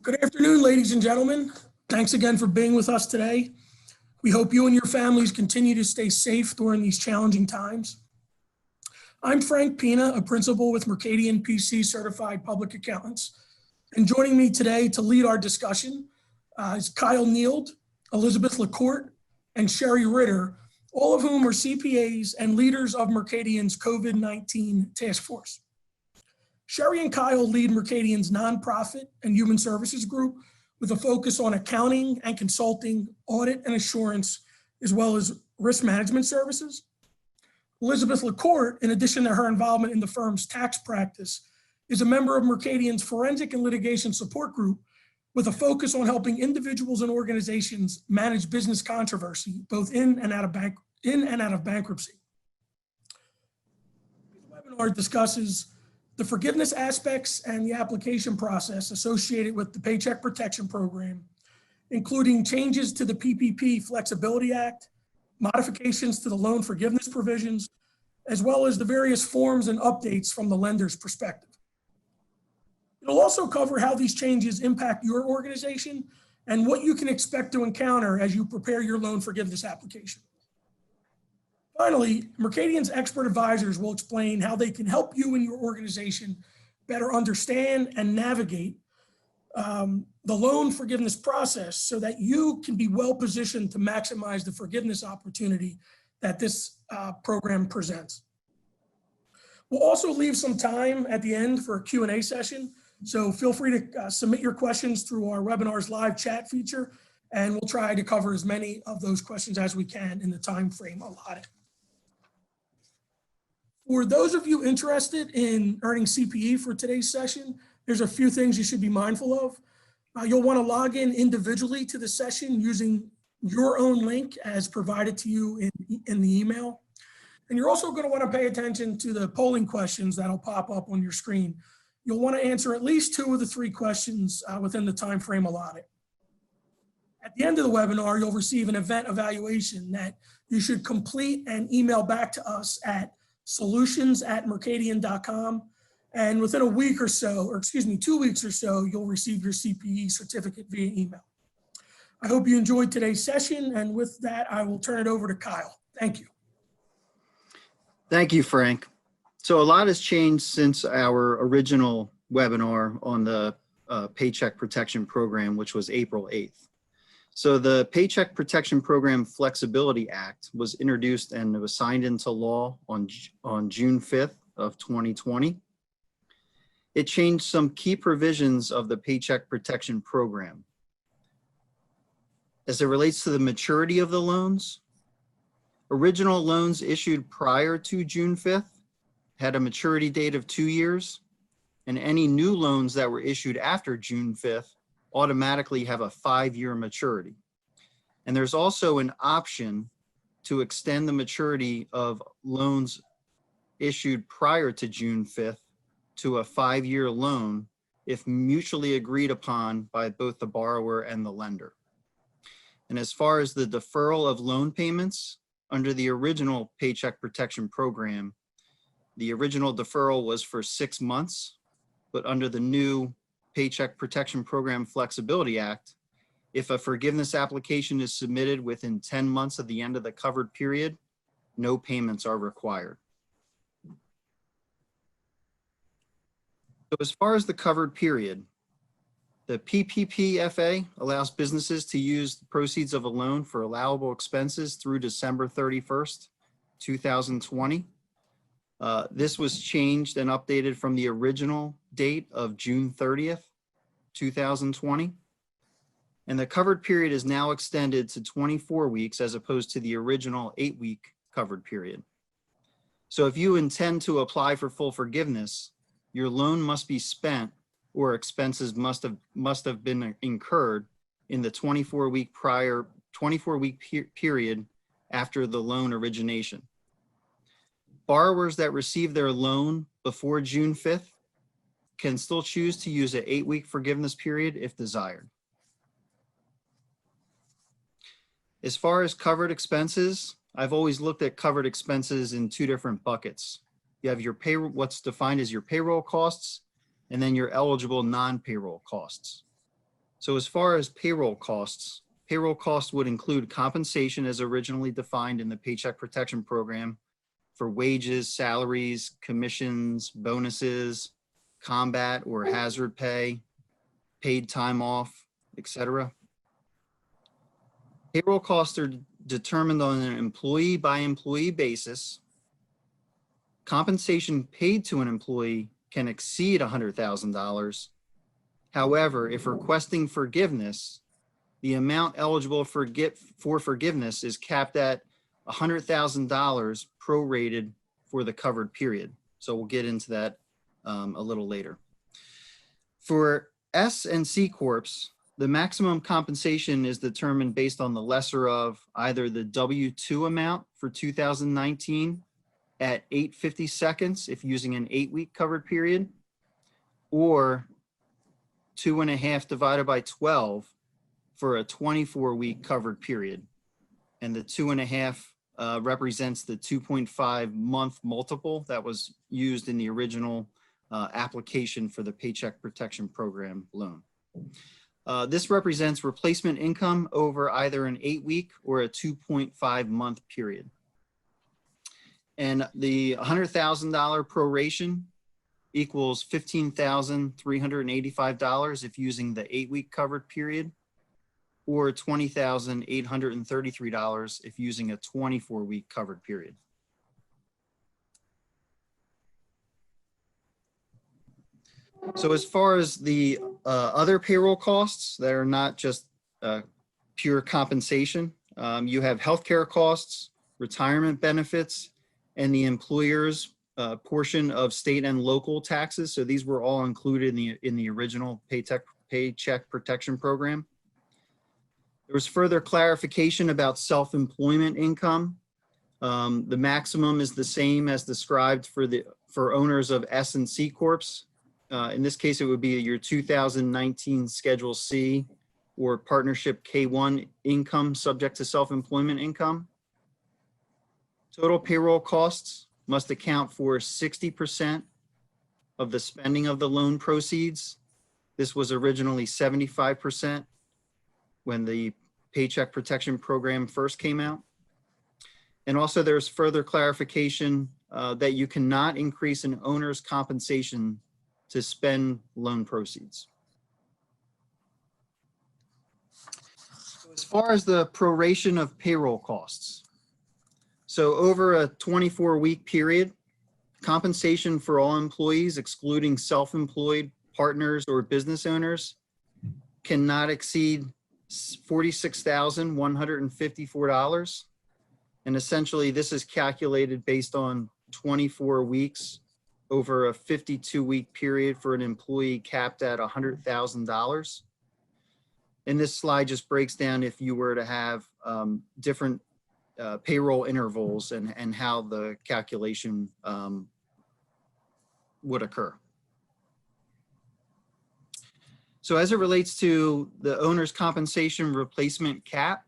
Good afternoon, ladies and gentlemen. Thanks again for being with us today. We hope you and your families continue to stay safe during these challenging times. I'm Frank Pina, a principal with Mercadien PC Certified Public Accountants. And joining me today to lead our discussion is Kyle Neild, Elizabeth LaCourte, and Sherry Ritter, all of whom are CPAs and leaders of Mercadien's COVID-19 task force. Sherry and Kyle lead Mercadien's nonprofit and human services group with a focus on accounting and consulting, audit and assurance, as well as risk management services. Elizabeth LaCourte, in addition to her involvement in the firm's tax practice, is a member of Mercadien's forensic and litigation support group with a focus on helping individuals and organizations manage business controversy, both in and out of bankruptcy. The webinar discusses the forgiveness aspects and the application process associated with the Paycheck Protection Program, including changes to the PPP Flexibility Act, modifications to the loan forgiveness provisions, as well as the various forms and updates from the lender's perspective. It'll also cover how these changes impact your organization and what you can expect to encounter as you prepare your loan forgiveness application. Finally, Mercadien's expert advisors will explain how they can help you and your organization better understand and navigate the loan forgiveness process so that you can be well positioned to maximize the forgiveness opportunity that this program presents. We'll also leave some time at the end for a Q&A session, so feel free to submit your questions through our webinar's live chat feature, and we'll try to cover as many of those questions as we can in the time frame allotted. For those of you interested in earning CPE for today's session, there's a few things you should be mindful of. You'll want to log in individually to the session using your own link as provided to you in the email. And you're also going to want to pay attention to the polling questions that'll pop up on your screen. You'll want to answer at least 2 of the 3 questions within the time frame allotted. At the end of the webinar, you'll receive an event evaluation that you should complete and email back to us at solutions@mercadien.com. And within a week or so, or excuse me, 2 weeks or so, you'll receive your CPE certificate via email. I hope you enjoyed today's session. And with that, I will turn it over to Kyle. Thank you. Thank you, Frank. So a lot has changed since our original webinar on the Paycheck Protection Program, which was April 8th. So the Paycheck Protection Program Flexibility Act was introduced and it was signed into law on June 5th of 2020. It changed some key provisions of the Paycheck Protection Program. As it relates to the maturity of the loans, original loans issued prior to June 5th had a maturity date of 2 years, and any new loans that were issued after June 5th automatically have a 5-year maturity. And there's also an option to extend the maturity of loans issued prior to June 5th to a 5-year loan if mutually agreed upon by both the borrower and the lender. And as far as the deferral of loan payments, under the original Paycheck Protection Program, the original deferral was for 6 months, but under the new Paycheck Protection Program Flexibility Act, if a forgiveness application is submitted within 10 months of the end of the covered period, no payments are required. So as far as the covered period, the PPP-FA allows businesses to use the proceeds of a loan for allowable expenses through December 31st, 2020. This was changed and updated from the original date of June 30th, 2020. And the covered period is now extended to 24 weeks as opposed to the original 8-week covered period. So if you intend to apply for full forgiveness, your loan must be spent or expenses must have been incurred in the 24-week period after the loan origination. Borrowers that receive their loan before June 5th can still choose to use an 8-week forgiveness period if desired. As far as covered expenses, I've always looked at covered expenses in 2 different buckets. You have your payroll, what's defined as your payroll costs, and then your eligible non-payroll costs. So as far as payroll costs would include compensation as originally defined in the Paycheck Protection Program for wages, salaries, commissions, bonuses, combat or hazard pay, paid time off, etc. Payroll costs are determined on an employee by employee basis. Compensation paid to an employee can exceed $100,000. However, if requesting forgiveness, the amount eligible for forgiveness is capped at $100,000 prorated for the covered period. So we'll get into that a little later. For S and C Corps, the maximum compensation is determined based on the lesser of either the W-2 amount for 2019 at 850 seconds if using an 8-week covered period, or 2.5 divided by 12 for a 24-week covered period. And the 2.5 represents the 2.5 month multiple that was used in the original application for the Paycheck Protection Program loan. This represents replacement income over either an 8-week or a 2.5 month period. And the $100,000 proration equals $15,385 if using the 8-week covered period, or $20,833 if using a 24-week covered period. So as far as the other payroll costs that are not just pure compensation, you have healthcare costs, retirement benefits, and the employer's portion of state and local taxes. So these were all included in the original Paycheck Protection Program. There was further clarification about self-employment income. The maximum is the same as described for owners of S and C Corps. In this case, it would be your 2019 Schedule C or Partnership K1 income subject to self-employment income. Total payroll costs must account for 60% of the spending of the loan proceeds. This was originally 75% when the Paycheck Protection Program first came out. And also there's further clarification that you cannot increase an owner's compensation to spend loan proceeds. So as far as the proration of payroll costs, so over a 24-week period, compensation for all employees, excluding self-employed partners or business owners, cannot exceed $46,154. And essentially this is calculated based on 24 weeks over a 52-week period for an employee capped at $100,000. And this slide just breaks down if you were to have different payroll intervals and how the calculation would occur. So as it relates to the owner's compensation replacement cap,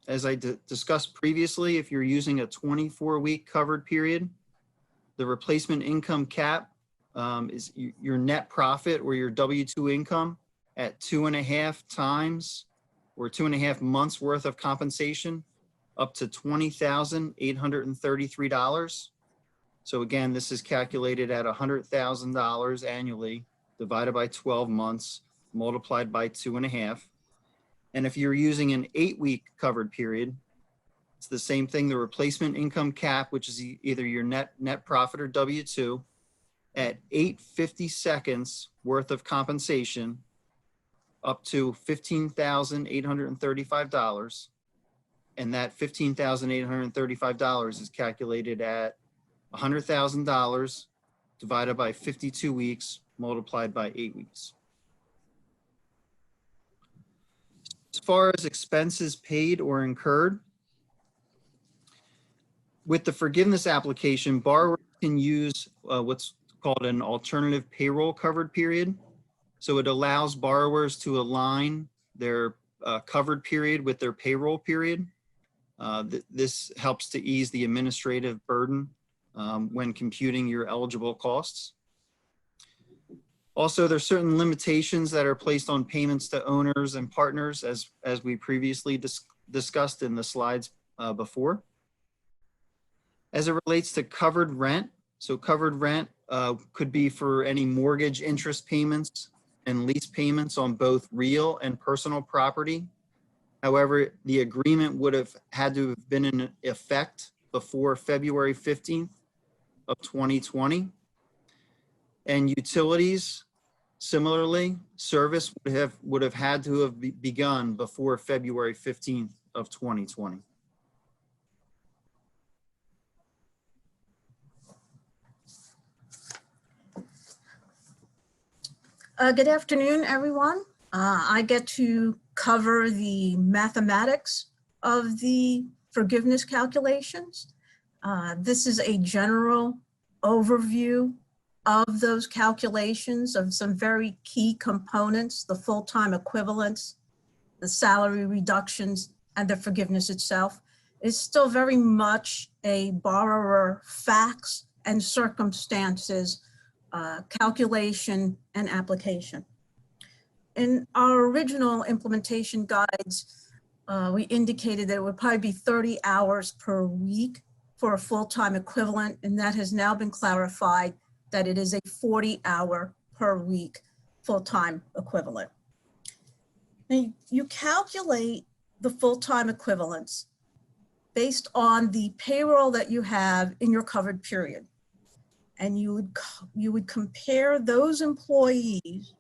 as I discussed previously, if you're using a 24-week covered period, the replacement income cap is your net profit or your W-2 income at 2.5 times or 2.5 months worth of compensation up to $20,833. So again, this is calculated at $100,000 annually divided by 12 months multiplied by 2.5. And if you're using an 8-week covered period, it's the same thing. The replacement income cap, which is either your net profit or W-2, at 850 seconds worth of compensation up to $15,835. And that $15,835 is calculated at $100,000 divided by 52 weeks multiplied by 8 weeks. As far as expenses paid or incurred, with the forgiveness application, borrowers can use what's called an alternative payroll covered period. So it allows borrowers to align their covered period with their payroll period. This helps to ease the administrative burden when computing your eligible costs. Also, there's certain limitations that are placed on payments to owners and partners as we previously discussed in the slides before. As it relates to covered rent, so covered rent could be for any mortgage interest payments and lease payments on both real and personal property. However, the agreement would have had to have been in effect before February 15th of 2020. And utilities, similarly, service would have had to have begun before February 15th of 2020. Good afternoon, everyone. I get to cover the mathematics of the forgiveness calculations. This is a general overview of those calculations of some very key components, the full-time equivalents, the salary reductions, and the forgiveness itself. It's still very much a borrower facts and circumstances calculation and application. In our original implementation guides, we indicated that it would probably be 30 hours per week for a full-time equivalent, and that has now been clarified that it is a 40-hour per week full-time equivalent. Now, you calculate the full-time equivalents based on the payroll that you have in your covered period. And you would compare those employees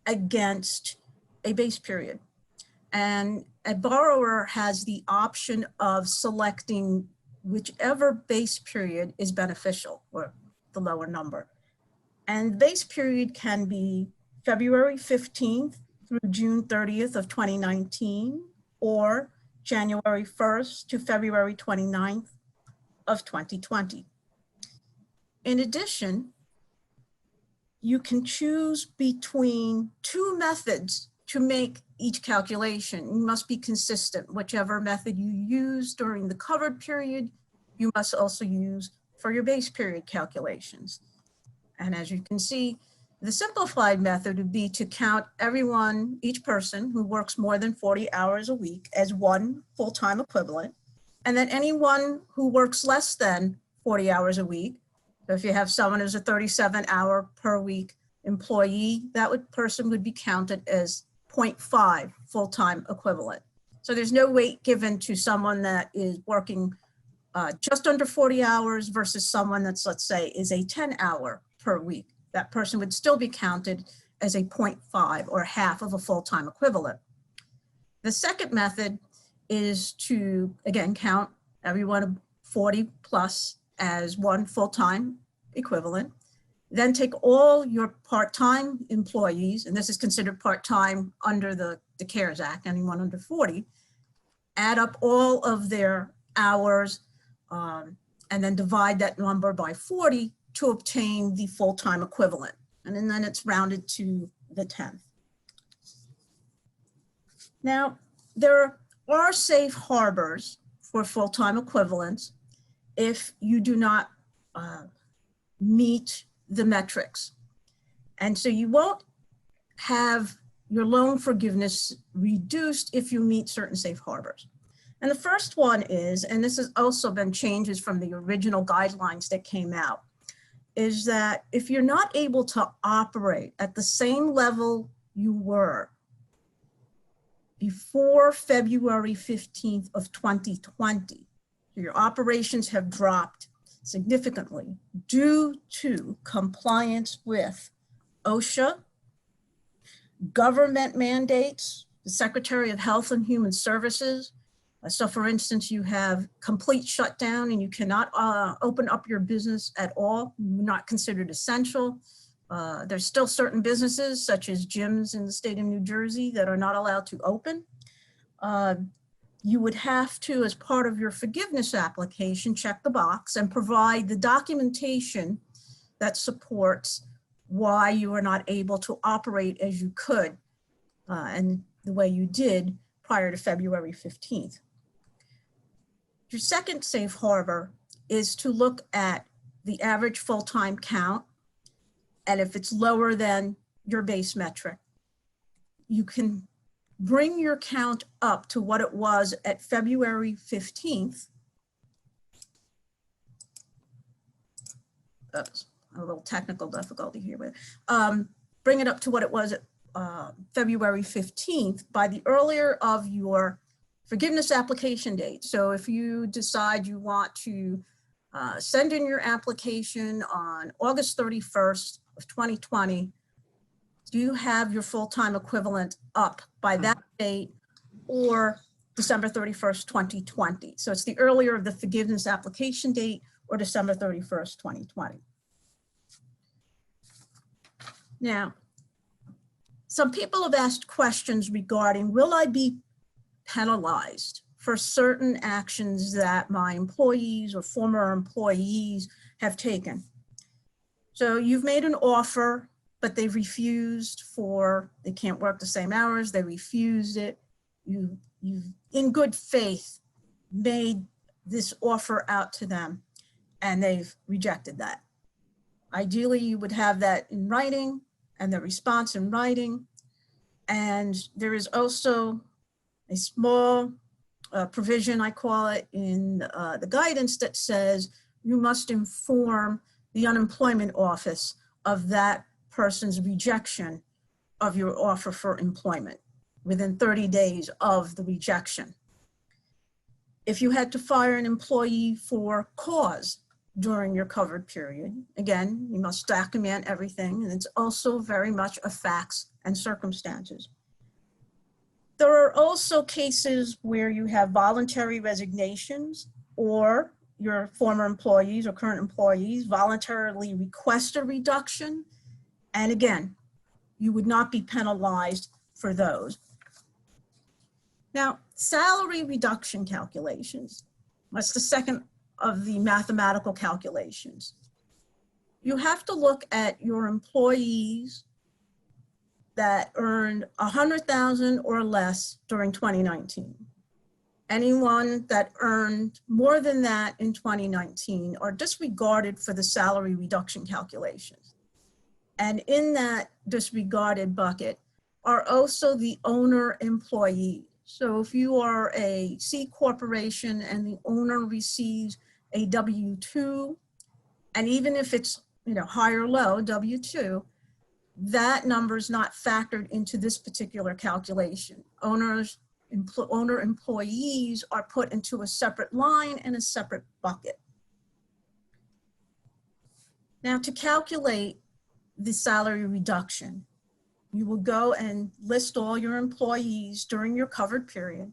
against a base period. And a borrower has the option of selecting whichever base period is beneficial, or the lower number. And base period can be February 15th through June 30th of 2019, or January 1st to February 29th of 2020. In addition, you can choose between two methods to make each calculation. You must be consistent. Whichever method you use during the covered period, you must also use for your base period calculations. And as you can see, the simplified method would be to count everyone, each person who works more than 40 hours a week as one full-time equivalent, and then anyone who works less than 40 hours a week. So if you have someone who's a 37-hour per week employee, that person would be counted as 0.5 full-time equivalent. So there's no weight given to someone that is working just under 40 hours versus someone that's, let's say, is a 10-hour per week. That person would still be counted as a 0.5 or half of a full-time equivalent. The second method is to, again, count everyone 40 plus as one full-time equivalent, then take all your part-time employees, and this is considered part-time under the CARES Act, anyone under 40, add up all of their hours, and then divide that number by 40 to obtain the full-time equivalent. And then it's rounded to the 10th. Now, there are safe harbors for full-time equivalents if you do not meet the metrics. And so you won't have your loan forgiveness reduced if you meet certain safe harbors. And the first one is, and this has also been changes from the original guidelines that came out, is that if you're not able to operate at the same level you were before February 15th of 2020, your operations have dropped significantly due to compliance with OSHA, government mandates, the Secretary of Health and Human Services. So for instance, you have complete shutdown and you cannot open up your business at all, not considered essential. There's still certain businesses such as gyms in the state of New Jersey that are not allowed to open. You would have to, as part of your forgiveness application, check the box and provide the documentation that supports why you are not able to operate as you could and the way you did prior to February 15th. Your second safe harbor is to look at the average full-time count, and if it's lower than your base metric. You can bring your count up to what it was at February 15th. Oops, a little technical difficulty here, but bring it up to what it was at February 15th by the earlier of your forgiveness application date. So if you decide you want to send in your application on August 31st of 2020, you have your full-time equivalent up by that date or December 31st, 2020. So it's the earlier of the forgiveness application date or December 31st, 2020. Now, some people have asked questions regarding, will I be penalized for certain actions that my employees or former employees have taken? So you've made an offer, but they've refused they can't work the same hours, they refused it. You've in good faith made this offer out to them and they've rejected that. Ideally, you would have that in writing and the response in writing. And there is also a small provision, I call it, in the guidance that says you must inform the unemployment office of that person's rejection of your offer for employment within 30 days of the rejection. If you had to fire an employee for cause during your covered period, again, you must document everything, and it's also very much of facts and circumstances. There are also cases where you have voluntary resignations, or your former employees or current employees voluntarily request a reduction. And again, you would not be penalized for those. Now, salary reduction calculations, that's the second of the mathematical calculations. You have to look at your employees that earned $100,000 or less during 2019. Anyone that earned more than that in 2019 are disregarded for the salary reduction calculations. And in that disregarded bucket are also the owner employees. So if you are a C corporation and the owner receives a W-2, and even if it's high or low, W-2, that number is not factored into this particular calculation. Owner employees are put into a separate line and a separate bucket. Now, to calculate the salary reduction, you will go and list all your employees during your covered period.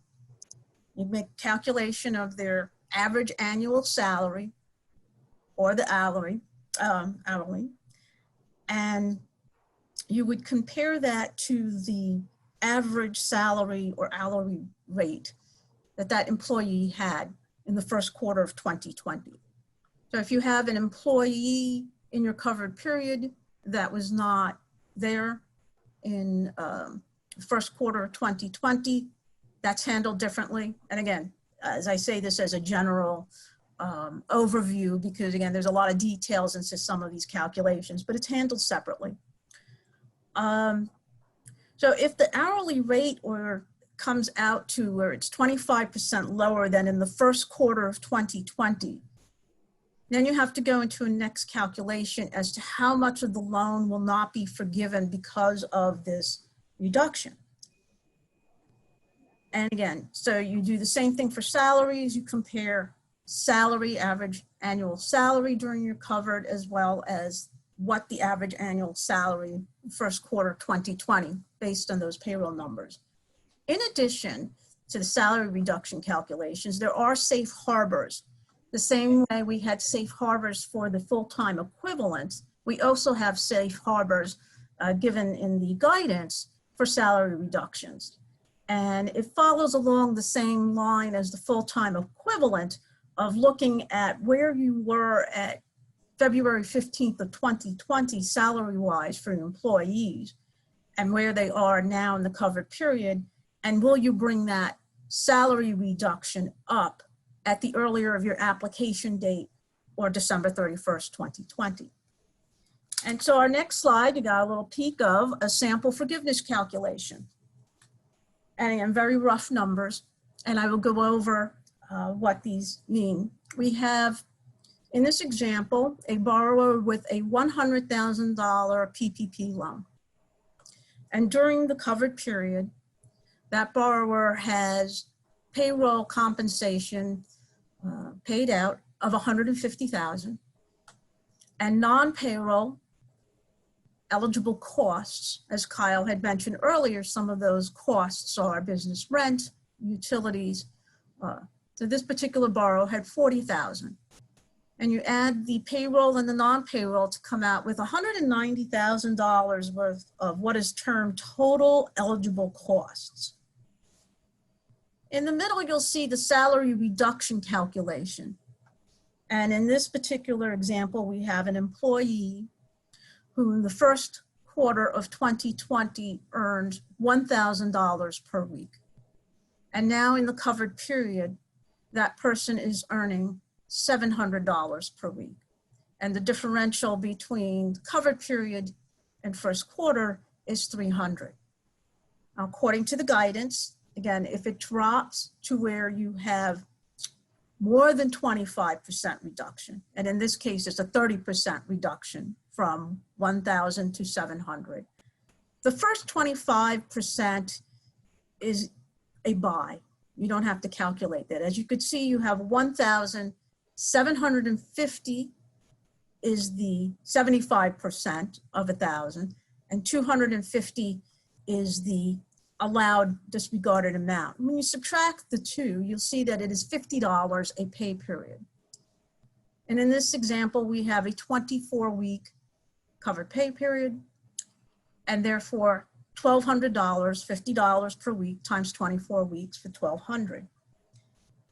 You make a calculation of their average annual salary or the hourly, and you would compare that to the average salary or hourly rate that employee had in the first quarter of 2020. So if you have an employee in your covered period that was not there in the first quarter of 2020, that's handled differently. And again, as I say this as a general overview, because again, there's a lot of details into some of these calculations, but it's handled separately. So if the hourly rate comes out to where it's 25% lower than in the first quarter of 2020, then you have to go into a next calculation as to how much of the loan will not be forgiven because of this reduction. And again, so you do the same thing for salaries. You compare salary, average annual salary during your covered, as well as what the average annual salary first quarter 2020 based on those payroll numbers. In addition to the salary reduction calculations, there are safe harbors. The same way we had safe harbors for the full-time equivalents, we also have safe harbors given in the guidance for salary reductions. And it follows along the same line as the full-time equivalent of looking at where you were at February 15th of 2020 salary-wise for your employees and where they are now in the covered period, and will you bring that salary reduction up at the earlier of your application date or December 31st, 2020. And so our next slide, you got a little peek of a sample forgiveness calculation. And again, very rough numbers. And I will go over what these mean. We have, in this example, a borrower with a $100,000 PPP loan. And during the covered period, that borrower has payroll compensation paid out of $150,000 and non-payroll eligible costs. As Kyle had mentioned earlier, some of those costs are business rent, utilities. So this particular borrower had $40,000. And you add the payroll and the non-payroll to come out with $190,000 worth of what is termed total eligible costs. In the middle, you'll see the salary reduction calculation. And in this particular example, we have an employee who in the first quarter of 2020 earned $1,000 per week. And now in the covered period, that person is earning $700 per week. And the differential between covered period and first quarter is $300. Now, according to the guidance, again, if it drops to where you have more than 25% reduction, and in this case, it's a 30% reduction from 1,000 to 700. The first 25% is a buy. You don't have to calculate that. As you could see, you have 1,750 is the 75% of 1,000, and 250 is the allowed disregarded amount. When you subtract the two, you'll see that it is $50 a pay period. And in this example, we have a 24-week covered pay period, and therefore $1,200, $50 per week times 24 weeks for $1,200.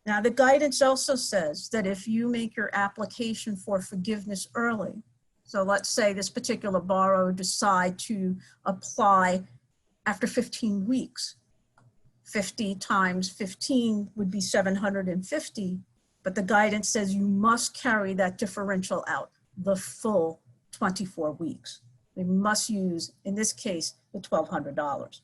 Now, the guidance also says that if you make your application for forgiveness early, so let's say this particular borrower decide to apply after 15 weeks, 50 times 15 would be 750, but the guidance says you must carry that differential out the full 24 weeks. They must use, in this case, the $1,200.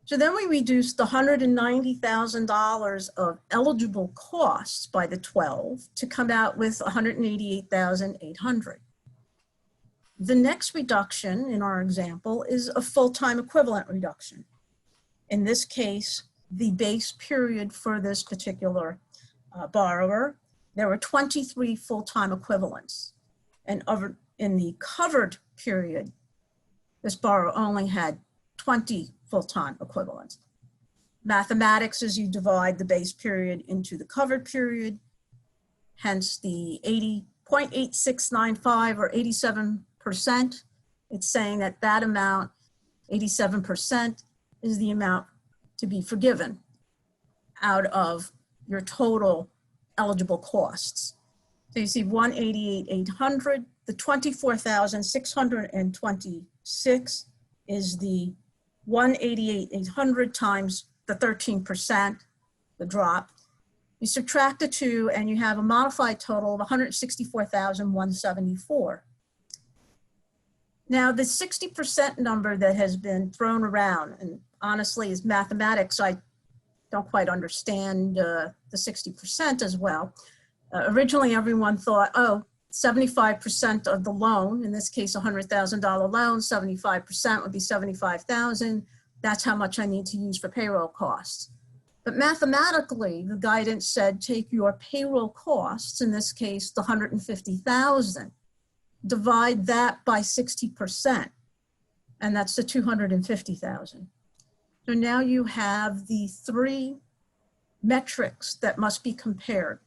So then we reduce the $190,000 of eligible costs by the 12 to come out with $188,800. The next reduction in our example is a full-time equivalent reduction. In this case, the base period for this particular borrower, there were 23 full-time equivalents. And in the covered period, this borrower only had 20 full-time equivalents. Mathematics is you divide the base period into the covered period, hence the 80.8695 or 87%. It's saying that that amount, 87%, is the amount to be forgiven out of your total eligible costs. So you see 188,800, the 24,626 is the 188,800 times the 13%, the drop. You subtract the two and you have a modified total of 164,174. Now the 60% number that has been thrown around, and honestly is mathematics, I don't quite understand the 60% as well. Originally everyone thought, oh, 75% of the loan, in this case, $100,000 loan, 75% would be $75,000. That's how much I need to use for payroll costs. But mathematically, the guidance said take your payroll costs, in this case, the $150,000, divide that by 60%, and that's the $250,000. So now you have the three metrics that must be compared.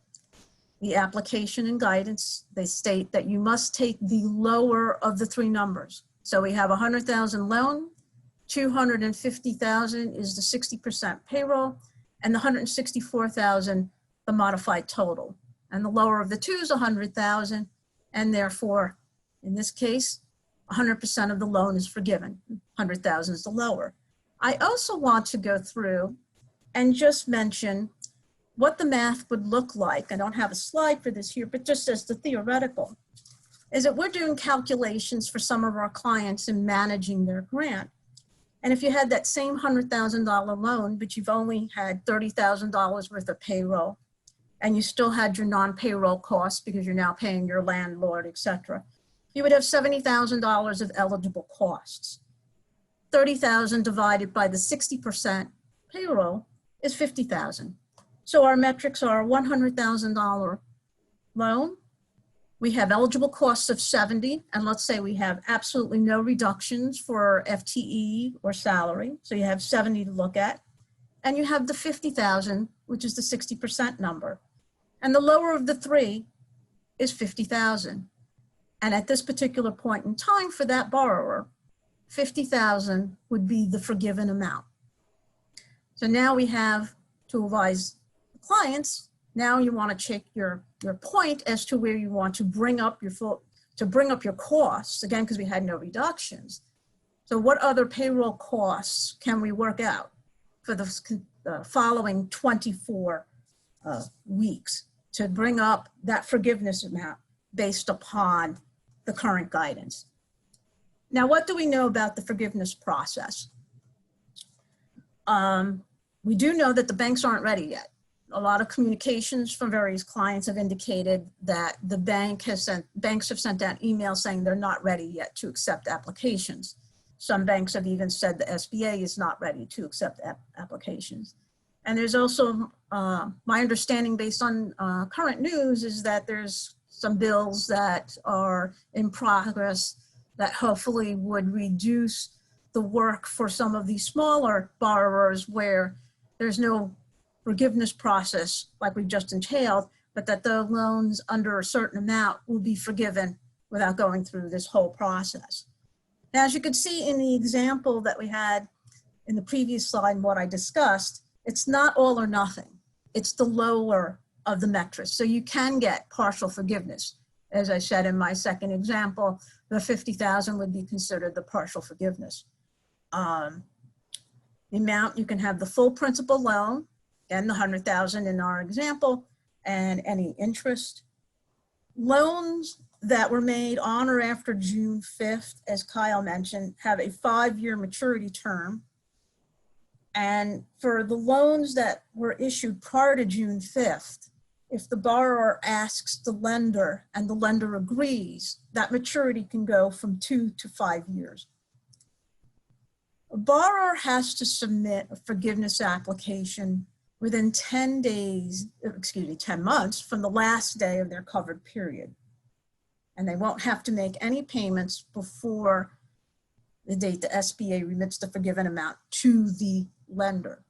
The application and guidance, they state that you must take the lower of the three numbers. So we have 100,000 loan, 250,000 is the 60% payroll, and the 164,000, the modified total. And the lower of the two is 100,000, and therefore, in this case, 100% of the loan is forgiven. 100,000 is the lower. I also want to go through and just mention what the math would look like. I don't have a slide for this here, but just as the theoretical. is that we're doing calculations for some of our clients in managing their grant. And if you had that same $100,000 loan, but you've only had $30,000 worth of payroll, and you still had your non-payroll costs because you're now paying your landlord, et cetera, you would have $70,000 of eligible costs. 30,000 divided by the 60% payroll is 50,000. So our metrics are $100,000 loan. We have eligible costs of 70, and let's say we have absolutely no reductions for FTE or salary. So you have 70 to look at, and you have the 50,000, which is the 60% number. And the lower of the three is 50,000. And at this particular point in time for that borrower, 50,000 would be the forgiven amount. So now we have to advise clients. Now you want to check your point as to where you want to bring up your costs, again, because we had no reductions. So what other payroll costs can we work out for the following 24 weeks to bring up that forgiveness amount based upon the current guidance? Now, what do we know about the forgiveness process? We do know that the banks aren't ready yet. A lot of communications from various clients have indicated that the banks have sent out emails saying they're not ready yet to accept applications. Some banks have even said the SBA is not ready to accept applications. And there's also, my understanding based on current news is that there's some bills that are in progress that hopefully would reduce the work for some of these smaller borrowers where there's no forgiveness process like we've just entailed, but that the loans under a certain amount will be forgiven without going through this whole process. Now, as you can see in the example that we had in the previous slide and what I discussed, it's not all or nothing. It's the lower of the metrics. So you can get partial forgiveness. As I said in my second example, the 50,000 would be considered the partial forgiveness. The amount, you can have the full principal loan, and the 100,000 in our example, and any interest. Loans that were made on or after June 5th, as Kyle mentioned, have a 5-year maturity term. And for the loans that were issued prior to June 5th, if the borrower asks the lender and the lender agrees, that maturity can go from 2 to 5 years. A borrower has to submit a forgiveness application within 10 months from the last day of their covered period. And they won't have to make any payments before the date the SBA remits the forgiven amount to the lender.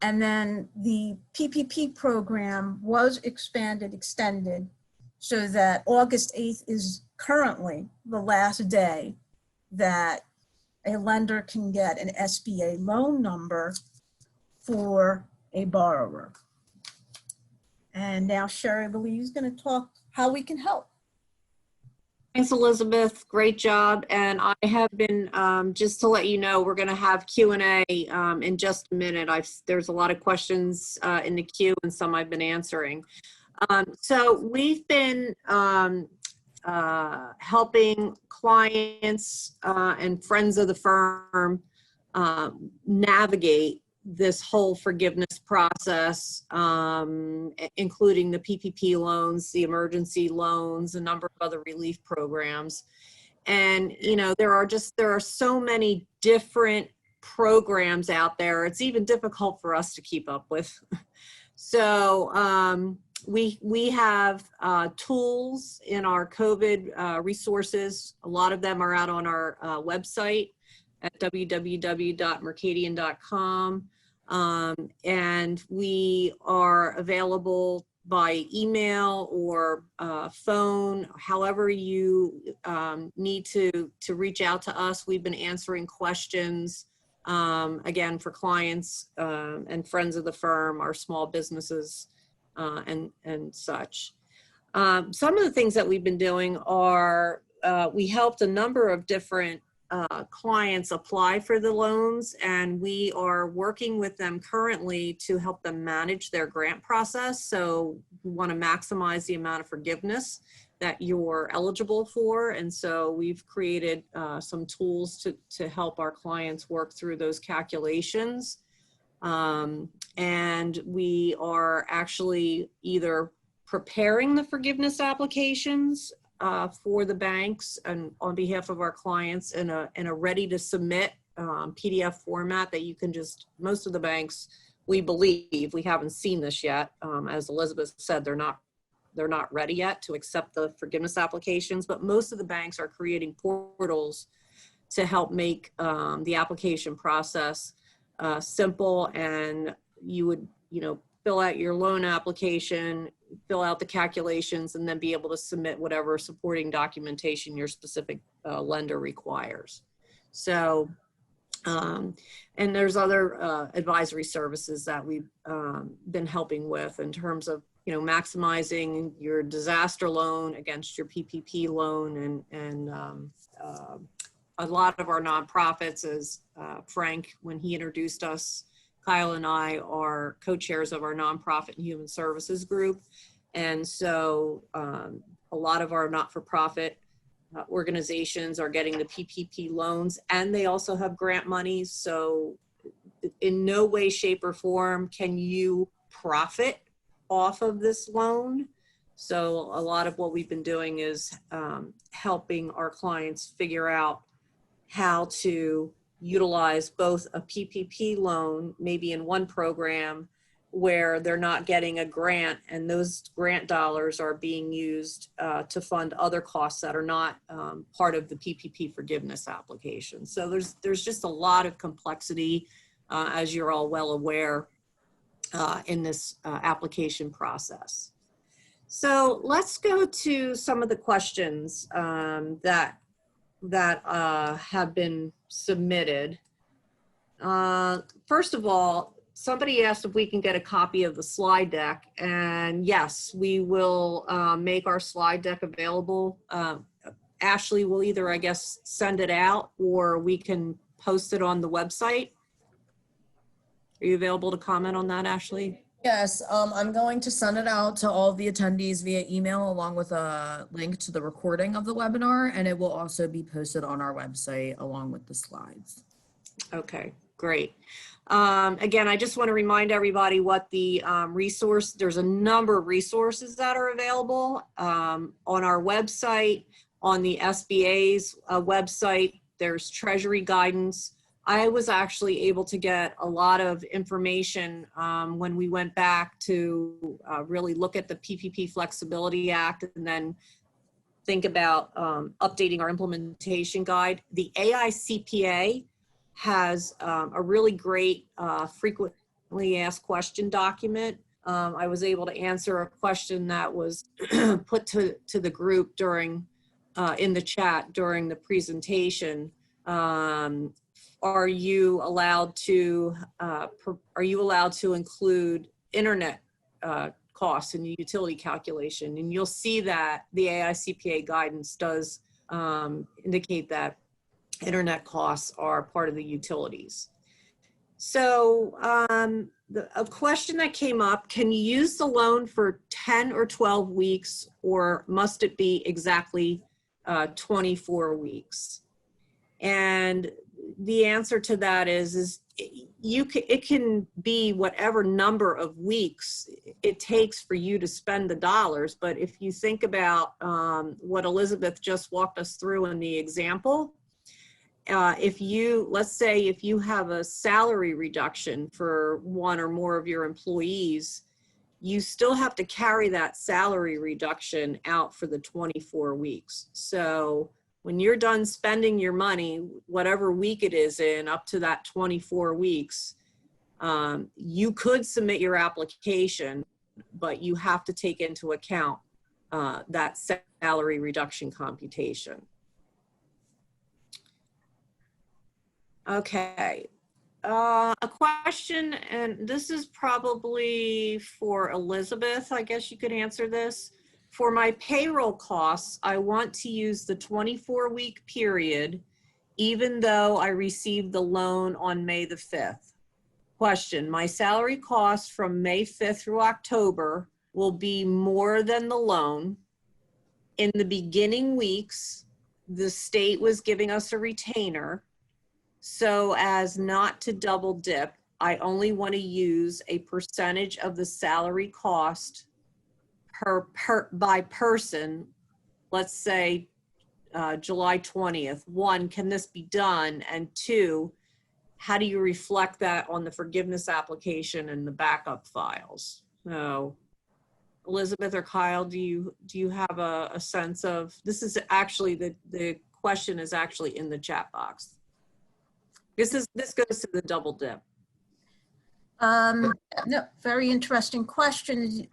And then the PPP program was extended so that August 8th is currently the last day that a lender can get an SBA loan number for a borrower. And now Sherry Louise is going to talk how we can help. Thanks, Elizabeth. Great job. And I have been, just to let you know, we're going to have Q&A in just a minute. There's a lot of questions in the queue and some I've been answering. So we've been helping clients and friends of the firm navigate this whole forgiveness process, including the PPP loans, the emergency loans, a number of other relief programs. And, you know, there are so many different programs out there. It's even difficult for us to keep up with. So we have tools in our COVID resources. A lot of them are out on our website at www.mercadien.com. And we are available by email or phone, however you need to reach out to us. We've been answering questions, again, for clients and friends of the firm, our small businesses, and such. Some of the things that we've been doing are, we helped a number of different clients apply for the loans, and we are working with them currently to help them manage their grant process. So we want to maximize the amount of forgiveness that you're eligible for. And so we've created some tools to help our clients work through those calculations. And we are actually either preparing the forgiveness applications for the banks and on behalf of our clients in a ready to submit PDF format that you can just, most of the banks, we believe, we haven't seen this yet. As Elizabeth said, they're not ready yet to accept the forgiveness applications, but most of the banks are creating portals to help make the application process simple. And you would, fill out your loan application, fill out the calculations, and then be able to submit whatever supporting documentation your specific lender requires. So, and there's other advisory services that we've been helping with in terms of, maximizing your disaster loan against your PPP loan. And a lot of our nonprofits, as Frank, when he introduced us, Kyle and I are co-chairs of our nonprofit and human services group. And so a lot of our not-for-profit organizations are getting the PPP loans, and they also have grant money. So in no way, shape, or form can you profit off of this loan. So a lot of what we've been doing is helping our clients figure out how to utilize both a PPP loan, maybe in one program where they're not getting a grant, and those grant dollars are being used to fund other costs that are not part of the PPP forgiveness application. So there's just a lot of complexity, as you're all well aware, in this application process. So let's go to some of the questions that have been submitted. First of all, somebody asked if we can get a copy of the slide deck, and yes, we will make our slide deck available. Ashley will either, I guess, send it out, or we can post it on the website. Are you available to comment on that, Ashley? Yes, I'm going to send it out to all of the attendees via email, along with a link to the recording of the webinar, and it will also be posted on our website along with the slides. Okay, great. Again, I just want to remind everybody what the there's a number of resources that are available on our website, on the SBA's website. There's Treasury guidance. I was actually able to get a lot of information when we went back to really look at the PPP Flexibility Act and then think about updating our implementation guide. The AICPA has a really great frequently asked question document. I was able to answer a question that was put to the group during in the chat during the presentation. Are you allowed to include internet costs in the utility calculation? And you'll see that the AICPA guidance does indicate that internet costs are part of the utilities. So a question that came up, can you use the loan for 10 or 12 weeks, or must it be exactly 24 weeks? And the answer to that is it can be whatever number of weeks it takes for you to spend the dollars. But if you think about what Elizabeth just walked us through in the example, let's say if you have a salary reduction for one or more of your employees, you still have to carry that salary reduction out for the 24 weeks. So when you're done spending your money, whatever week it is in, up to that 24 weeks, you could submit your application, but you have to take into account that salary reduction computation. Okay, a question, and this is probably for Elizabeth. I guess you could answer this. For my payroll costs, I want to use the 24-week period even though I received the loan on May the 5th. Question, my salary costs from May 5th through October will be more than the loan. In the beginning weeks, the state was giving us a retainer. So as not to double dip, I only want to use a percentage of the salary cost by person, let's say July 20th. One, can this be done? And two, how do you reflect that on the forgiveness application and the backup files? So Elizabeth or Kyle, do you have a sense of, this is actually, the question is actually in the chat box. This goes to the double dip. No, very interesting question.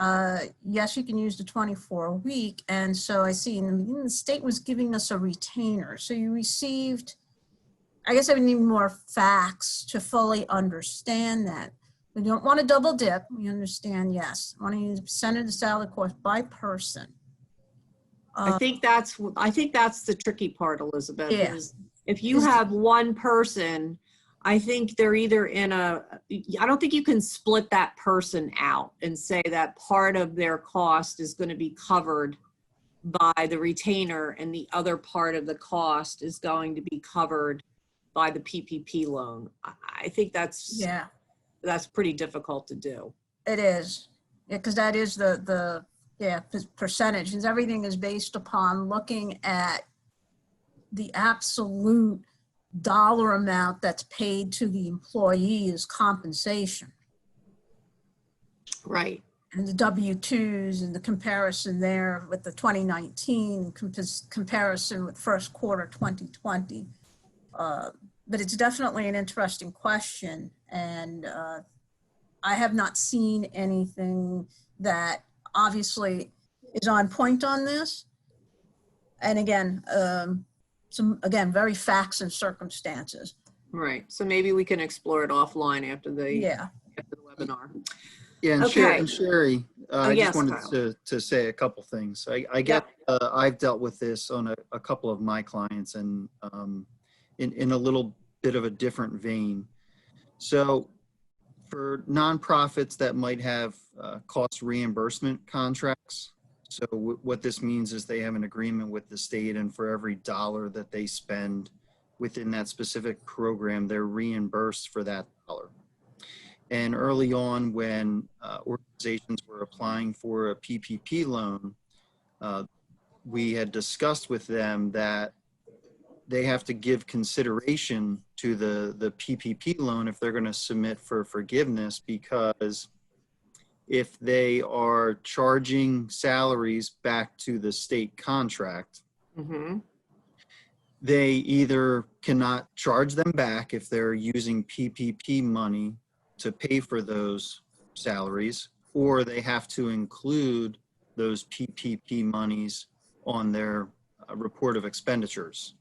Yes, you can use the 24-week. And so I see in the beginning, the state was giving us a retainer. So you received, I guess I would need more facts to fully understand that. We don't want to double dip. We understand, yes. Want to use a percentage of the salary cost by person. I think that's the tricky part, Elizabeth, Yeah. is if you have one person, I think they're either I don't think you can split that person out and say that part of their cost is going to be covered by the retainer and the other part of the cost is going to be covered by the PPP loan. I think that's pretty difficult to do. It is, because that is the percentage, and everything is based upon looking at the absolute dollar amount that's paid to the employee as compensation. Right. And the W-2s and the comparison there with the 2019 comparison with first quarter 2020. But it's definitely an interesting question. And I have not seen anything that obviously is on point on this. And again, very facts and circumstances. Right. So maybe we can explore it offline after the webinar. Yeah, and Okay. Sherry, I yes, just wanted to say a couple things. I get, I've dealt with this on a couple of my clients, and in a little bit of a different vein. So for nonprofits that might have cost reimbursement contracts, so what this means is they have an agreement with the state, and for every dollar that they spend within that specific program, they're reimbursed for that dollar. And early on, when organizations were applying for a PPP loan, we had discussed with them that they have to give consideration to the PPP loan if they're going to submit for forgiveness, because if they are charging salaries back to the state contract, they either cannot charge them back if they're using PPP money to pay for those salaries, or they have to include those PPP monies on their report of expenditures.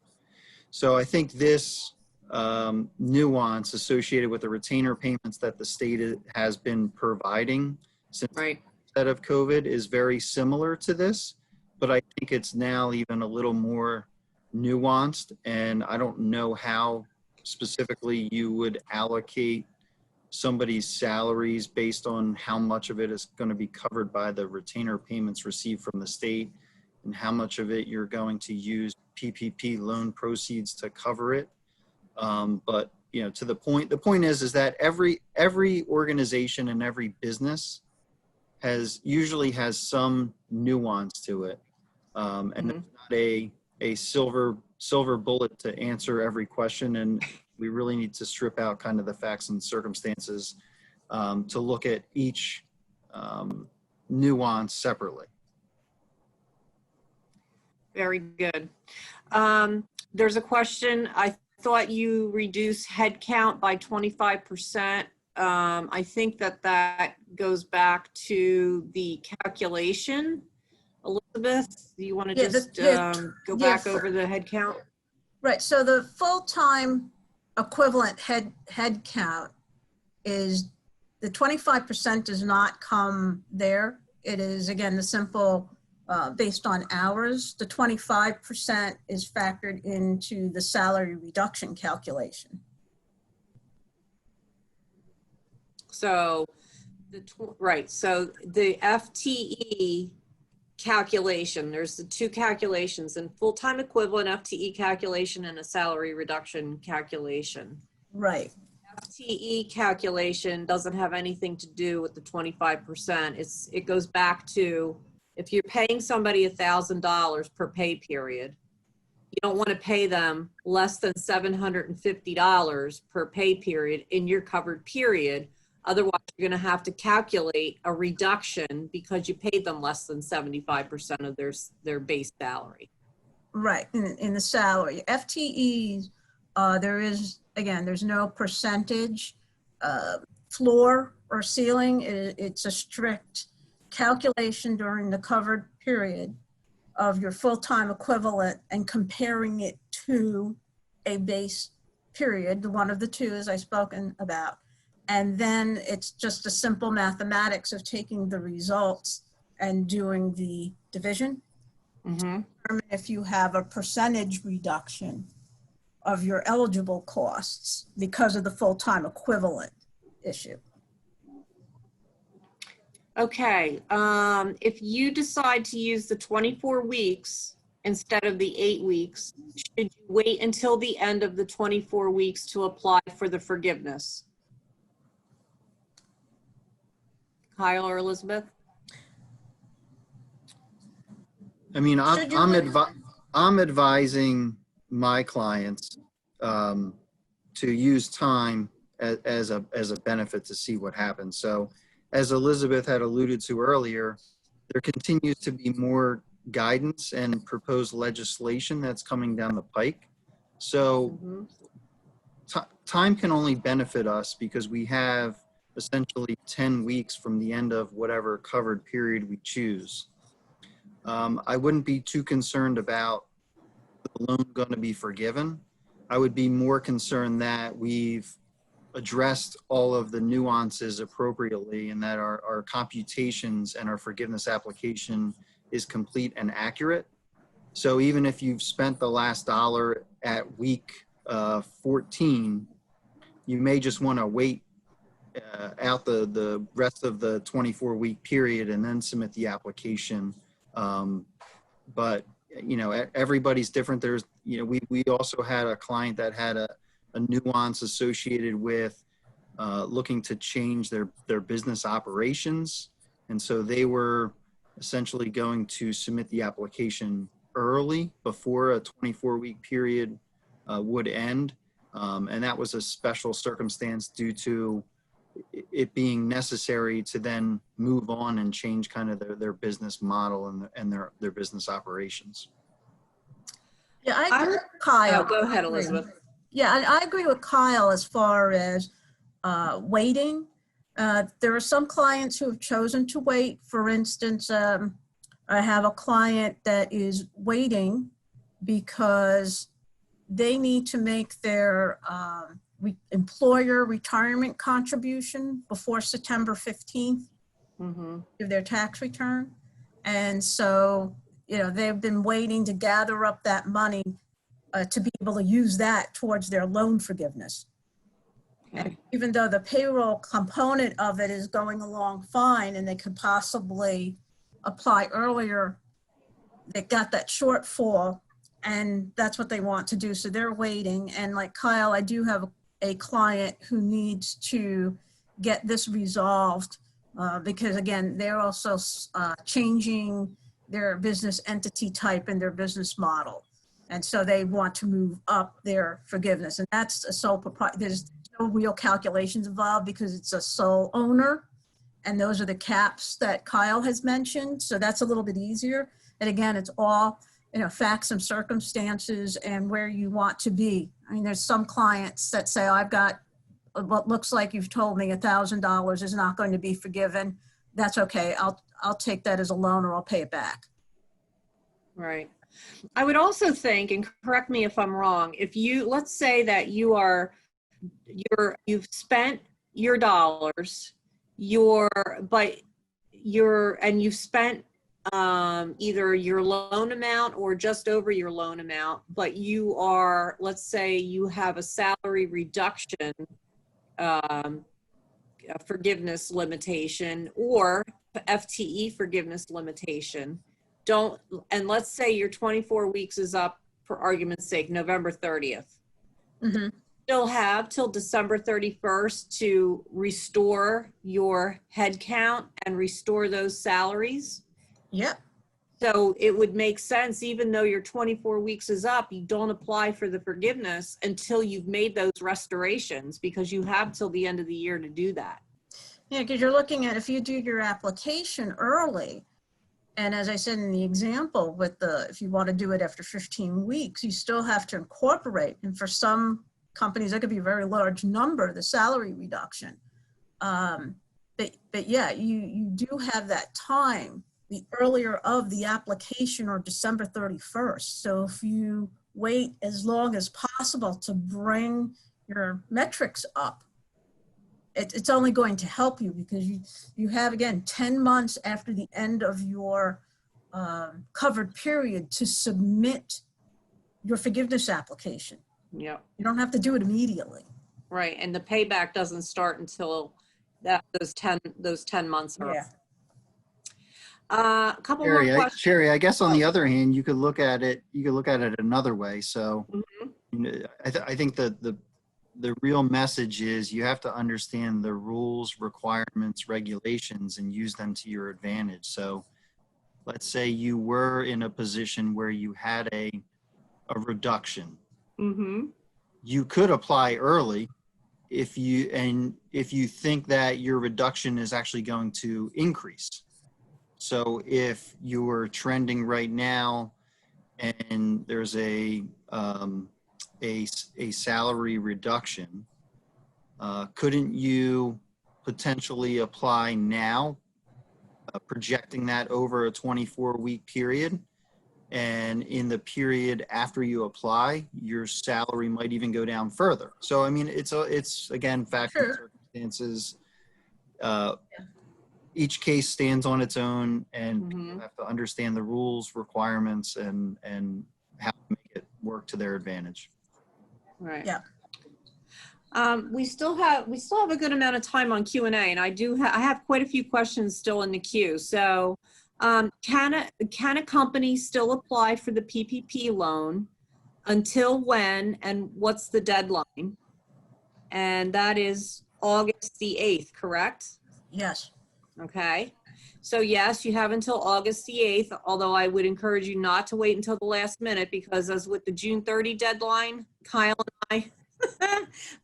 So I think this nuance associated with the retainer payments that the state has been providing since the onset of COVID is very similar to this, but I think it's now even a little more nuanced, and I don't know how specifically you would allocate somebody's salaries based on how much of it is going to be covered by the retainer payments received from the state and how much of it you're going to use PPP loan proceeds to cover it. But you know, to the point is that every organization and every business usually has some nuance to it, and it's not a silver bullet to answer every question, and we really need to strip out kind of the facts and circumstances to look at each nuance separately. Very good. There's a question. I thought you reduced headcount by 25%. I think that goes back to the calculation. Elizabeth, do you want to go back over the headcount? Right. So the full-time equivalent head count is the 25% does not come there. It is, again, the simple based on hours. The 25% is factored into the salary reduction calculation. So right, so the FTE calculation, there's the two calculations, and full-time equivalent FTE calculation and a salary reduction calculation. Right. FTE calculation doesn't have anything to do with the 25%. It goes back to, if you're paying somebody $1,000 per pay period, you don't want to pay them less than $750 per pay period in your covered period. Otherwise, you're going to have to calculate a reduction because you paid them less than 75% of their base salary. Right, in the salary. FTEs, there's no percentage floor or ceiling. It's a strict calculation during the covered period of your full-time equivalent and comparing it to a base period, one of the two as I've spoken about. And then it's just a simple mathematics of taking the results and doing the division. Mm-hmm. If you have a percentage reduction of your eligible costs because of the full-time equivalent issue. Okay, if you decide to use the 24 weeks instead of the 8 weeks, should you wait until the end of the 24 weeks to apply for the forgiveness? Kyle or Elizabeth? I mean, Should you I'm advising my clients to use time as a benefit to see what happens. So as Elizabeth had alluded to earlier, there continues to be more guidance and proposed legislation that's coming down the pike. So time can only benefit us because we have essentially 10 weeks from the end of whatever covered period we choose. I wouldn't be too concerned about the loan going to be forgiven. I would be more concerned that we've addressed all of the nuances appropriately and that our computations and our forgiveness application is complete and accurate. So even if you've spent the last dollar at week 14, you may just want to wait out the rest of the 24-week period and then submit the application. But everybody's different. There's, we also had a client that had a nuance associated with looking to change their business operations. And so they were essentially going to submit the application early before a 24-week period would end. And that was a special circumstance due to it being necessary to then move on and change kind of their business model and their business operations. Yeah, I agree with Kyle. Oh, go ahead, Elizabeth. Yeah, I agree with Kyle as far as waiting. There are some clients who have chosen to wait. For instance, I have a client that is waiting because they need to make their employer retirement contribution before September 15th of their tax return. And so, they've been waiting to gather up that money to be able to use that towards their loan forgiveness. Okay. And even though the payroll component of it is going along fine and they could possibly apply earlier, they got that shortfall and that's what they want to do. So they're waiting. And like Kyle, I do have a client who needs to get this resolved because again, they're also changing their business entity type and their business model. And so they want to move up their forgiveness. And that's a sole proprietor. There's no real calculations involved because it's a sole owner. And those are the caps that Kyle has mentioned. So that's a little bit easier. And again, it's all, facts and circumstances and where you want to be. I mean, there's some clients that say, I've got what looks like you've told me $1,000 is not going to be forgiven. That's okay. I'll take that as a loan or I'll pay it back. Right. I would also think, and correct me if I'm wrong, let's say that you've spent your dollars, and you've spent either your loan amount or just over your loan amount, but you are, let's say you have a salary reduction forgiveness limitation or FTE forgiveness limitation, and let's say your 24 weeks is up, for argument's sake, November 30th. Mhm. Still have till December 31st to restore your head count and restore those salaries. Yep. So it would make sense, even though your 24 weeks is up, you don't apply for the forgiveness until you've made those restorations, because you have till the end of the year to do that. Yeah, because you're looking at, if you do your application early, and as I said in the example with if you want to do it after 15 weeks, you still have to incorporate. And for some companies, that could be a very large number, the salary reduction. But yeah, you do have that time, the earlier of the application, or December 31st. So if you wait as long as possible to bring your metrics up, it's only going to help you, because you have, again, 10 months after the end of your covered period to submit your forgiveness application. Yep. You don't have to do it immediately. Right, and the payback doesn't start until those 10 months are. Yeah. A couple more questions. Sherry, I guess on the other hand, you could look at it another way. So Mhm. you know, I think that the real message is you have to understand the rules, requirements, regulations, and use them to your advantage. So let's say you were in a position where you had a reduction. Mhm. You could apply early if you think that your reduction is actually going to increase. So if you were trending right now and there's a salary reduction, couldn't you potentially apply now, projecting that over a 24-week period? And in the period after you apply, your salary might even go down further. So, I mean, it's again, facts and circumstances. Each case stands on its own, and people have to understand the rules, requirements, and how to make it work to their advantage. Right. Yeah. We still have a good amount of time on Q&A, and I have quite a few questions still in the queue. So, can a company still apply for the PPP loan? Until when, and what's the deadline? And that is August the 8th, correct? Yes. Okay. So yes, you have until August the 8th, although I would encourage you not to wait until the last minute, because as with the June 30 deadline, Kyle and I,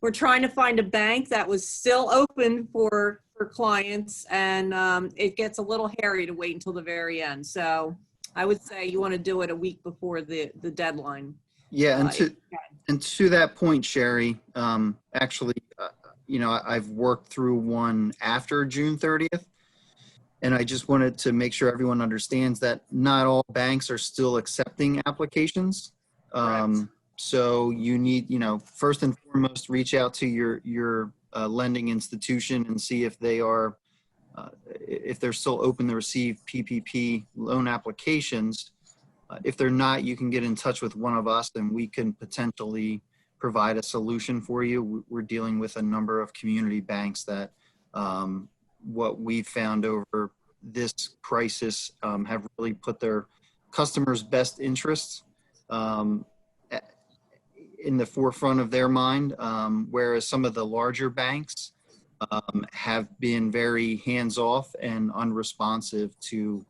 we're trying to find a bank that was still open for clients, and it gets a little hairy to wait until the very end. So I would say you want to do it a week before the deadline. Yeah, and to that point, Sherry, actually, I've worked through one after June 30th. And I just wanted to make sure everyone understands that not all banks are still accepting applications. So you need, first and foremost, reach out to your lending institution and see if they are, if they're still open to receive PPP loan applications. If they're not, you can get in touch with one of us and we can potentially provide a solution for you. We're dealing with a number of community banks that, what we've found over this crisis, have really put their customers' best interests in the forefront of their mind, whereas some of the larger banks have been very hands-off and unresponsive to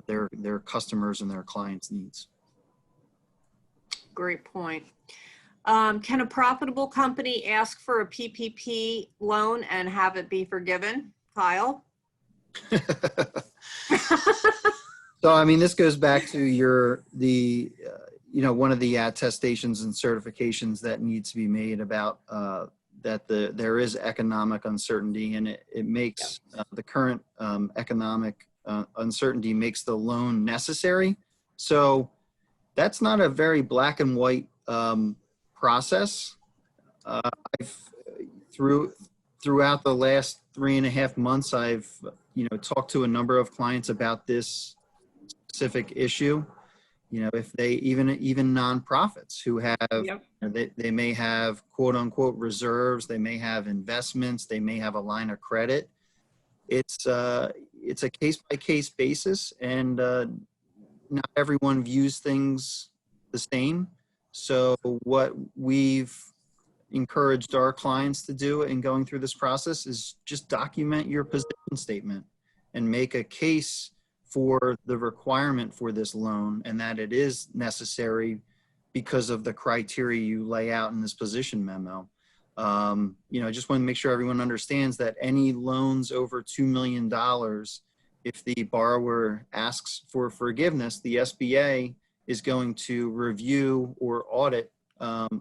their customers and their clients' needs. Great point. Can a profitable company ask for a PPP loan and have it be forgiven? Kyle? So, I mean, this goes back to one of the attestations and certifications that needs to be made about that there is economic uncertainty, and it makes the current economic uncertainty makes the loan necessary. So that's not a very black and white process. Throughout the last 3.5 months, I've talked to a number of clients about this specific issue. You know, if they even nonprofits who have, Yep. they may have quote unquote reserves, they may have investments, they may have a line of credit. It's a case by case basis, and not everyone views things the same. So what we've encouraged our clients to do in going through this process is just document your position statement and make a case for the requirement for this loan and that it is necessary because of the criteria you lay out in this position memo. You know, I just want to make sure everyone understands that any loans over $2 million, if the borrower asks for forgiveness, the SBA is going to review or audit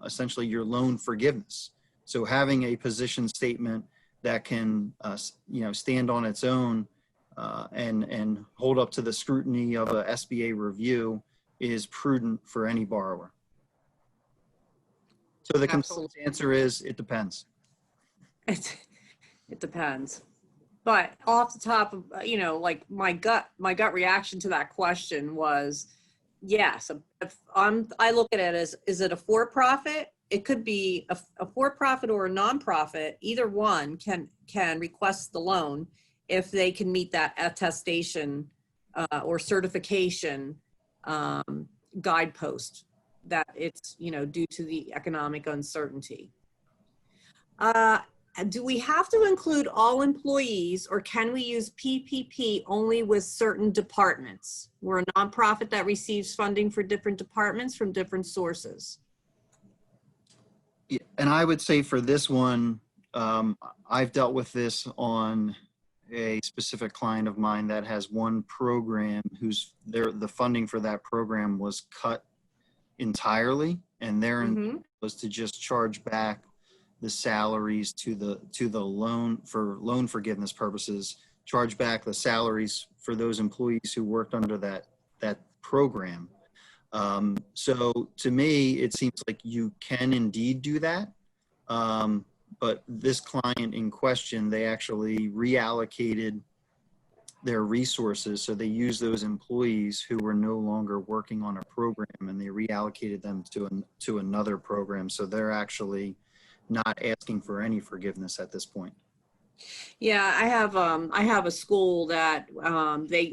essentially your loan forgiveness. So having a position statement that can, you know, stand on its own and hold up to the scrutiny of a SBA review is prudent for any borrower. So the consultant's answer is, it depends. It depends. But off the top of, you know, like my gut reaction to that question was, yes, if I look at it as, is it a for-profit? It could be a for-profit or a nonprofit. Either one can request the loan if they can meet that attestation or certification guidepost that it's, you know, due to the economic uncertainty. Do we have to include all employees, or can we use PPP only with certain departments? We're a nonprofit that receives funding for different departments from different sources. Yeah, and I would say for this one, I've dealt with this on a specific client of mine that has one program whose the funding for that program was cut entirely, and their intent was to just charge back the salaries to the loan for loan forgiveness purposes, charge back the salaries for those employees who worked under that program. So to me, it seems like you can indeed do that. But this client in question, they actually reallocated their resources. So they used those employees who were no longer working on a program, and they reallocated them to another program. So they're actually not asking for any forgiveness at this point. Yeah, I have a school that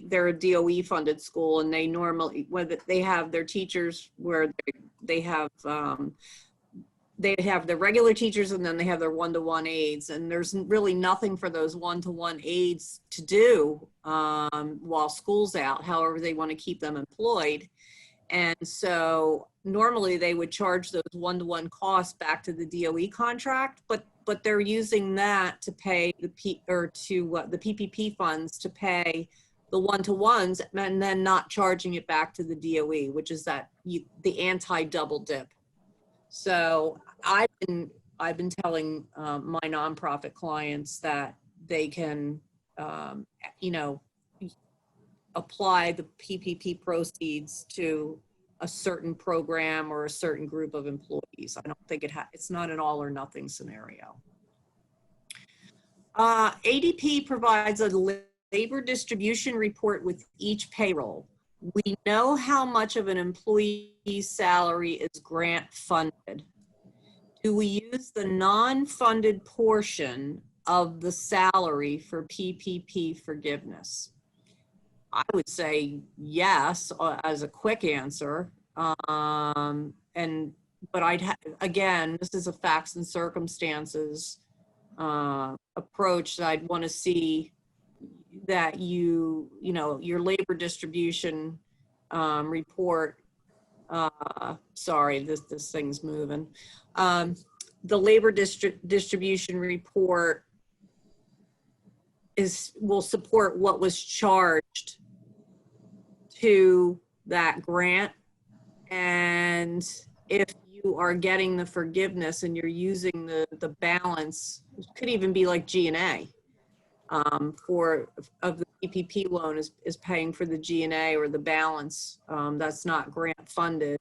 they're a DOE funded school, and they normally, whether they have their teachers where they have their regular teachers, and then they have their one-to-one aides, and there's really nothing for those one-to-one aides to do while school's out. However, they want to keep them employed. And so normally they would charge those one-to-one costs back to the DOE contract, but they're using that to pay the PPP funds to pay the one-to-ones, and then not charging it back to the DOE, which is the anti-double dip. So I've been telling my nonprofit clients that they can, you know, apply the PPP proceeds to a certain program or a certain group of employees. I don't think it's not an all or nothing scenario. ADP provides a labor distribution report with each payroll. We know how much of an employee's salary is grant funded. Do we use the non-funded portion of the salary for PPP forgiveness? I would say yes, as a quick answer. But again, this is a facts and circumstances approach that I'd want to see that you know, your labor distribution report. Sorry, this thing's moving. The labor distribution report will support what was charged to that grant. And if you are getting the forgiveness and you're using the balance, it could even be like G&A of the PPP loan is paying for the G&A or the balance that's not grant funded.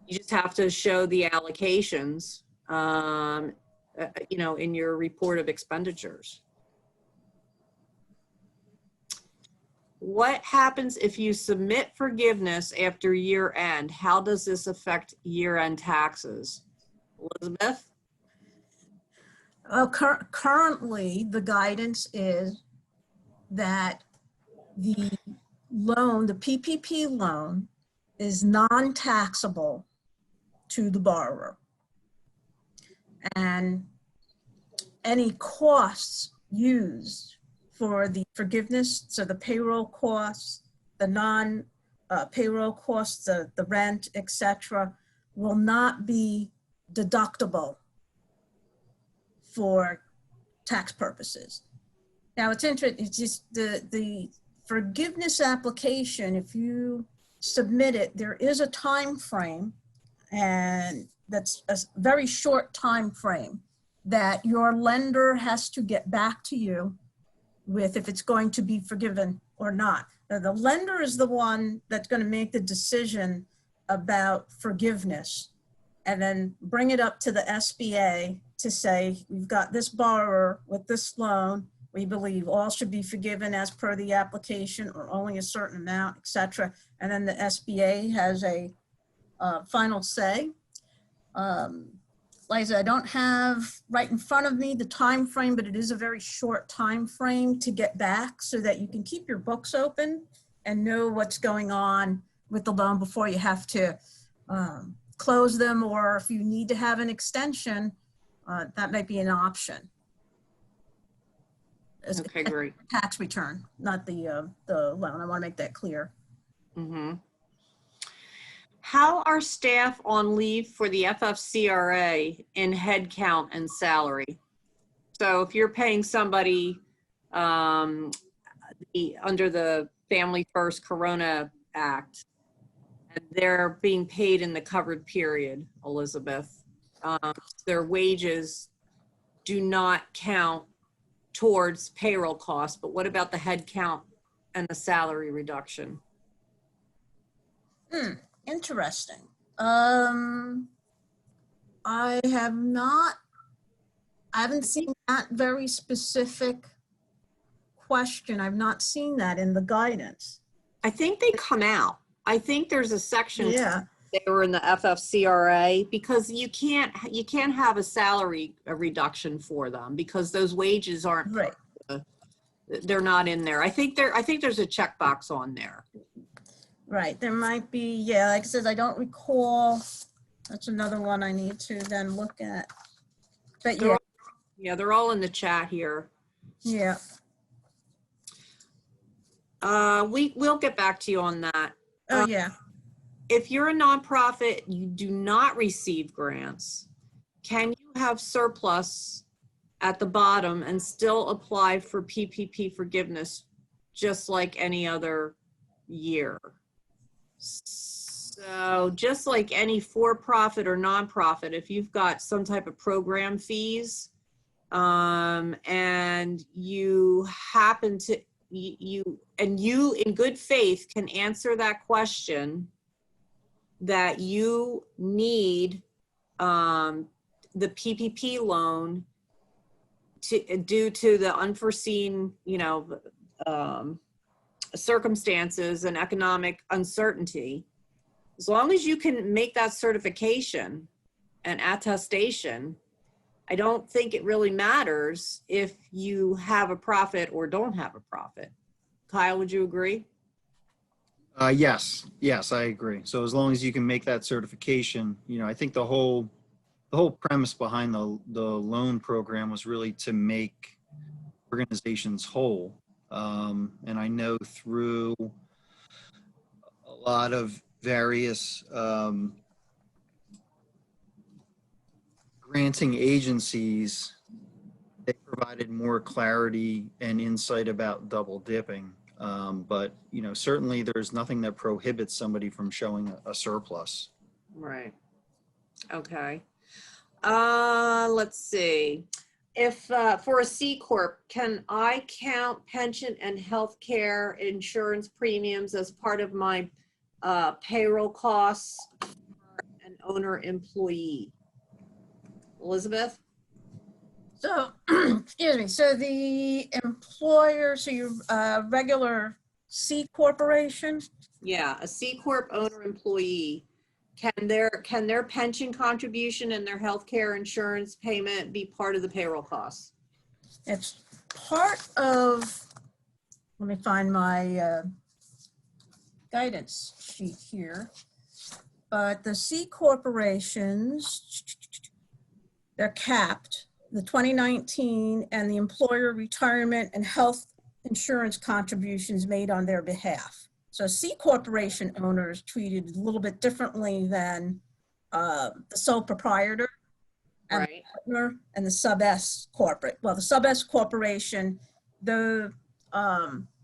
You just have to show the allocations, you know, in your report of expenditures. what happens if you submit forgiveness after year end? How does this affect year end taxes? Elizabeth? Currently, the guidance is that the loan, the PPP loan, is non-taxable to the borrower. And any costs used for the forgiveness, so the payroll costs, the non-payroll costs, the rent, etc., will not be deductible for tax purposes. Now, it's interesting, it's just the forgiveness application, if you submit it, there is a time frame, and that's a very short time frame that your lender has to get back to you with if it's going to be forgiven or not. Now, the lender is the one that's going to make the decision about forgiveness and then bring it up to the SBA to say, we've got this borrower with this loan. We believe all should be forgiven as per the application or only a certain amount, et cetera. And then the SBA has a final say. Like I said, I don't have right in front of me the time frame, but it is a very short time frame to get back so that you can keep your books open and know what's going on with the loan before you have to close them, or if you need to have an extension, that might be an option. Okay, great. Tax return, not the loan. I want to make that clear. Mm-hmm. How are staff on leave for the FFCRA in headcount and salary? So if you're paying somebody under the Family First Corona Act, and they're being paid in the covered period, Elizabeth, their wages do not count towards payroll costs, but what about the headcount and the salary reduction? Interesting. I haven't seen that very specific question. I've not seen that in the guidance. I think they come out. I think there's a section. Yeah. They were in the FFCRA because you can't have a salary reduction for them because those wages aren't Right. They're not in there. I think there's a checkbox on there. Right. There might be, yeah, like I said, I don't recall. That's another one I need to then look at. But yeah. They're all in the chat here. Yeah. We'll get back to you on that. Oh, yeah. If you're a nonprofit, you do not receive grants. Can you have surplus at the bottom and still apply for PPP forgiveness just like any other year? So just like any for-profit or nonprofit, if you've got some type of program fees and you happen to, you in good faith can answer that question that you need the PPP loan due to the unforeseen, circumstances and economic uncertainty. As long as you can make that certification and attestation, I don't think it really matters if you have a profit or don't have a profit. Kyle, would you agree? Yes, I agree. So as long as you can make that certification, I think the whole premise behind the loan program was really to make organizations whole. And I know through a lot of various granting agencies, they provided more clarity and insight about double dipping. But certainly there's nothing that prohibits somebody from showing a surplus. Right. Okay. Let's see. If for a C Corp, can I count pension and health care insurance premiums as part of my payroll costs for an owner employee? Elizabeth? So, excuse me. So the employer, so your regular C corporation? Yeah, a C Corp owner employee, can their pension contribution and their healthcare insurance payment be part of the payroll costs? It's part of, let me find my guidance sheet here. But the C corporations, they're capped, the 2019 and the employer retirement and health insurance contributions made on their behalf. So C corporation owners treated a little bit differently than the sole proprietor and Right. partner and the sub S corporate. Well, the sub S corporation, the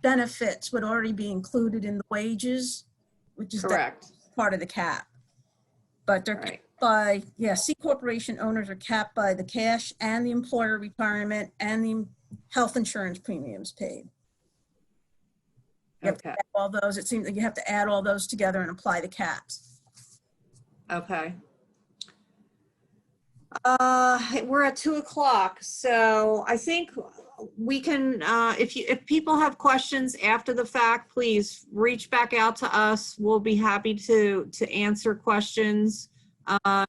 benefits would already be included in the wages, which is Correct. part of the cap. But they're Right. capped by, yeah, C corporation owners are capped by the cash and the employer retirement and the health insurance premiums paid. You have to Okay. add all those, it seems like you have to add all those together and apply the caps. Okay. We're at 2:00, so I think we can, if people have questions after the fact, please reach back out to us. We'll be happy to answer questions.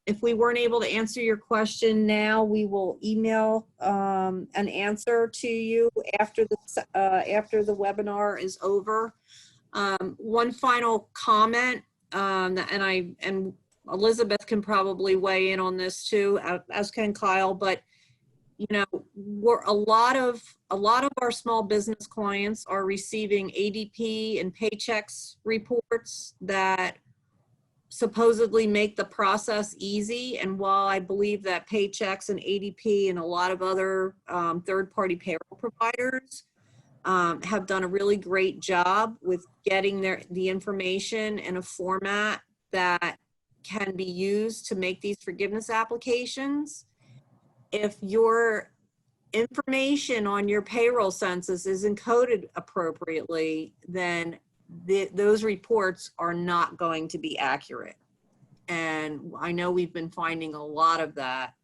If we weren't able to answer your question now, we will email an answer to you after the webinar is over. One final comment, and Elizabeth can probably weigh in on this too, as can Kyle, but you know, a lot of our small business clients are receiving ADP and Paychex reports that supposedly make the process easy. And while I believe that Paychex and ADP and a lot of other third-party payroll providers have done a really great job with getting the information in a format that can be used to make these forgiveness applications. If your information on your payroll census is encoded appropriately, then those reports are not going to be accurate. And I know we've been finding a lot of that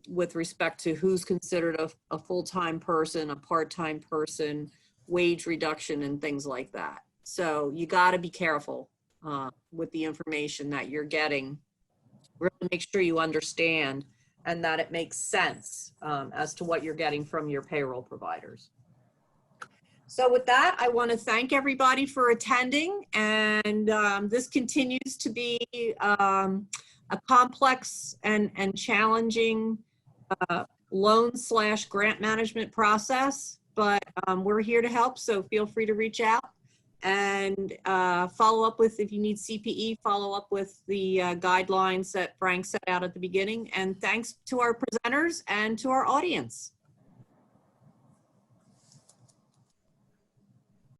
with respect to who's considered a full-time person, a part-time person, wage reduction, and things like that. So you got to be careful with the information that you're getting. Really make sure you understand and that it makes sense as to what you're getting from your payroll providers. So with that, I want to thank everybody for attending, and this continues to be a complex and challenging loan/grant management process, but we're here to help, so feel free to reach out and follow up with, if you need CPE, follow up with the guidelines that Frank set out at the beginning. And thanks to our presenters and to our audience.